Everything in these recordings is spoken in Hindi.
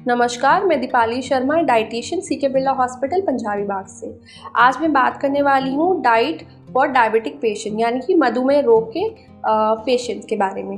नमस्कार, मैं Deepali Sharma, dietitian CK Birla hospital Punjabi Bagh से। आज मैं बात करने वाली हूँ डाइट फॉर डायबिटिक पेशेंट यानी कि मधुमेह रोग के पेशेंट्स के बारे में।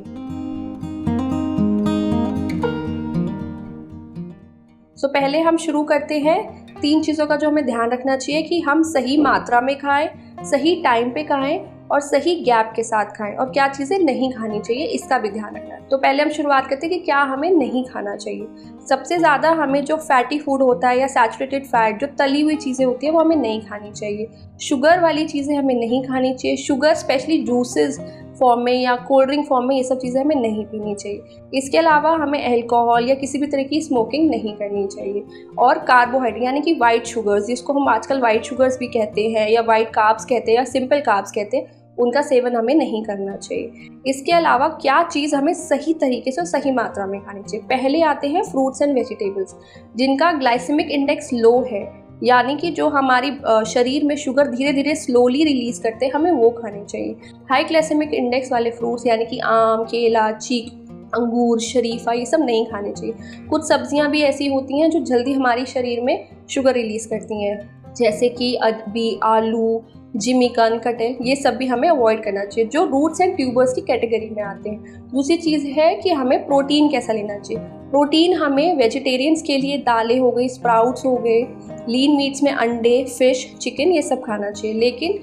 पहले हम शुरू करते हैं 3 चीज़ों का जो हमें ध्यान रखना चाहिए कि हम सही मात्रा में खाएं, सही टाइम पे खाएं और सही गैप के साथ खाएं, और क्या चीज़ें नहीं खानी चाहिए इसका भी ध्यान रखना है। तो पहले हम शुरुआत करते हैं कि क्या हमें नहीं खाना चाहिए। सबसे ज़्यादा हमें जो फैटी फूड होता है या सैचुरेटेड फैट, जो तली हुई चीज़ें होती है, वो हमें नहीं खानी चाहिए। शुगर वाली चीज़ें हमें नहीं खानी चाहिए। शुगर स्पेशली जूसेस फॉर्म में या कोल्ड ड्रिंक फॉर्म में, ये सब चीज़ें हमें नहीं पीनी चाहिए। इसके अलावा हमें अल्कोहल या किसी भी तरह की स्मोकिंग नहीं करनी चाहिए। और कार्बोहाइड्रेट यानी कि वाइट शुगर्स, जिसको हम आजकल वाइट शुगर्स भी कहते हैं या वाइट कार्ब्स कहते हैं या सिंपल कार्ब्स कहते हैं, उनका सेवन हमें नहीं करना चाहिए। इसके अलावा क्या चीज़ हमें सही तरीके से और सही मात्रा में खानी चाहिए। पहले आते हैं फ्रूट्स एंड वेजिटेबल्स, जिनका ग्लाइसेमिक इंडेक्स लो है, यानी कि जो हमारी शरीर में शुगर धीरे धीरे स्लोली रिलीज करते हैं, हमें वो खाने चाहिए। हाई ग्लाइसेमिक इंडेक्स वाले फ्रूट्स यानी कि आम, केला, चीकू, अंगूर, शरीफा, ये सब नहीं खाने चाहिए। कुछ सब्जियां भी ऐसी होती हैं जो जल्दी हमारी शरीर में शुगर रिलीज करती हैं, जैसे कि अरबी, आलू, जिमीकन, कटहल, ये सब भी हमें अवॉइड करना चाहिए, जो रूट्स एंड ट्यूबर्स की कैटेगरी में आते हैं। दूसरी चीज़ है कि हमें प्रोटीन कैसा लेना चाहिए। प्रोटीन हमें वेजिटेरियंस के लिए दालें हो गई, स्प्राउट्स हो गए, लीन मीट्स में अंडे, फिश, चिकन, ये सब खाना चाहिए। लेकिन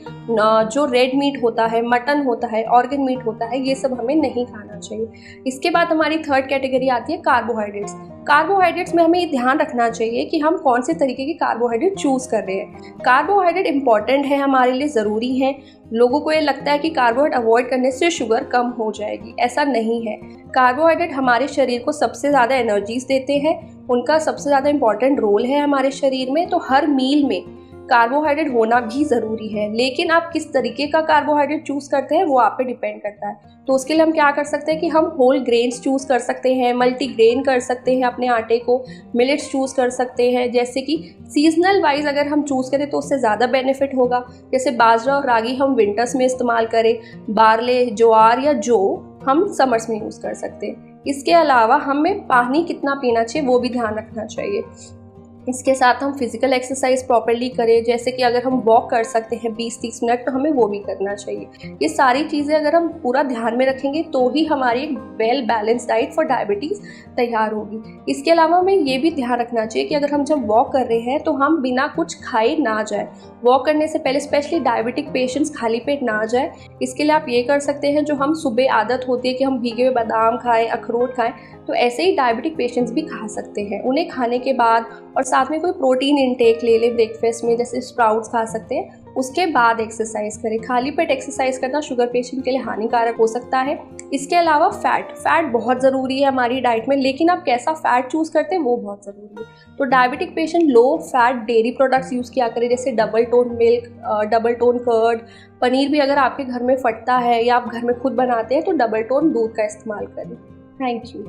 जो रेड मीट होता है, मटन होता है, ऑर्गन मीट होता है, ये सब हमें नहीं खाना चाहिए। इसके बाद हमारी थर्ड कैटेगरी आती है कार्बोहाइड्रेट्स। कार्बोहाइड्रेट्स में हमें ये ध्यान रखना चाहिए कि हम कौन से तरीके के कार्बोहाइड्रेट चूज़ कर रहे हैं। कार्बोहाइड्रेट इंपॉर्टेंट है, हमारे लिए ज़रूरी है। लोगों को ये लगता है कि कार्बोहाइड्रेट अवॉइड करने से शुगर कम हो जाएगी, ऐसा नहीं है। कार्बोहाइड्रेट हमारे शरीर को सबसे ज़्यादा एनर्जीज देते हैं, उनका सबसे ज़्यादा इंपॉर्टेंट रोल है हमारे शरीर में। तो हर मील में कार्बोहाइड्रेट होना भी ज़रूरी है, लेकिन आप किस तरीके का कार्बोहाइड्रेट चूज़ करते हैं वो आप पे डिपेंड करता है। तो उसके लिए हम क्या कर सकते हैं कि हम होल ग्रेन्स चूज़ कर सकते हैं, मल्टीग्रेन कर सकते हैं अपने आटे को, मिलेट्स चूज़ कर सकते हैं। जैसे कि सीजनल वाइज अगर हम चूज़ करें तो उससे ज़्यादा बेनिफिट होगा। जैसे बाजरा और रागी हम विंटर्स में इस्तेमाल करें, बारले, ज्वार या जौ हम समर्स में यूज़ कर सकते हैं। इसके अलावा हमें पानी कितना पीना चाहिए वो भी ध्यान रखना चाहिए। इसके साथ हम फिजिकल एक्सरसाइज प्रॉपर्ली करें, जैसे कि अगर हम वॉक कर सकते हैं 20-30 मिनट, तो हमें वो भी करना चाहिए। ये सारी चीज़ें अगर हम पूरा ध्यान में रखेंगे तो ही हमारी एक well balance diet for diabetes तैयार होगी। इसके अलावा हमें ये भी ध्यान रखना चाहिए कि अगर हम जब वॉक कर रहे हैं तो हम बिना कुछ खाए ना जाए। वॉक करने से पहले स्पेशली डायबिटिक पेशेंट्स खाली पेट ना जाए। इसके लिए आप ये कर सकते हैं, जो हम सुबह आदत होती है कि हम भीगे हुए बादाम खाएं, अखरोट खाएं, तो ऐसे ही डायबिटिक पेशेंट्स भी खा सकते हैं। उन्हें खाने के बाद और साथ में कोई प्रोटीन इंटेक ले ले ब्रेकफास्ट में, जैसे स्प्राउट्स खा सकते हैं। उसके बाद एक्सरसाइज करें। खाली पेट एक्सरसाइज करना शुगर पेशेंट के लिए हानिकारक हो सकता है। इसके अलावा फैट बहुत ज़रूरी है हमारी डाइट में, लेकिन आप कैसा फ़ैट चूज़ करते हैं वो बहुत ज़रूरी है। तो diabetic patient low fat dairy products use किया करें, जैसे double tone milk, double tone curd, paneer भी अगर आपके घर में फटता है या आप घर में खुद बनाते हैं तो डबल टोन दूध का इस्तेमाल करें। Thank you.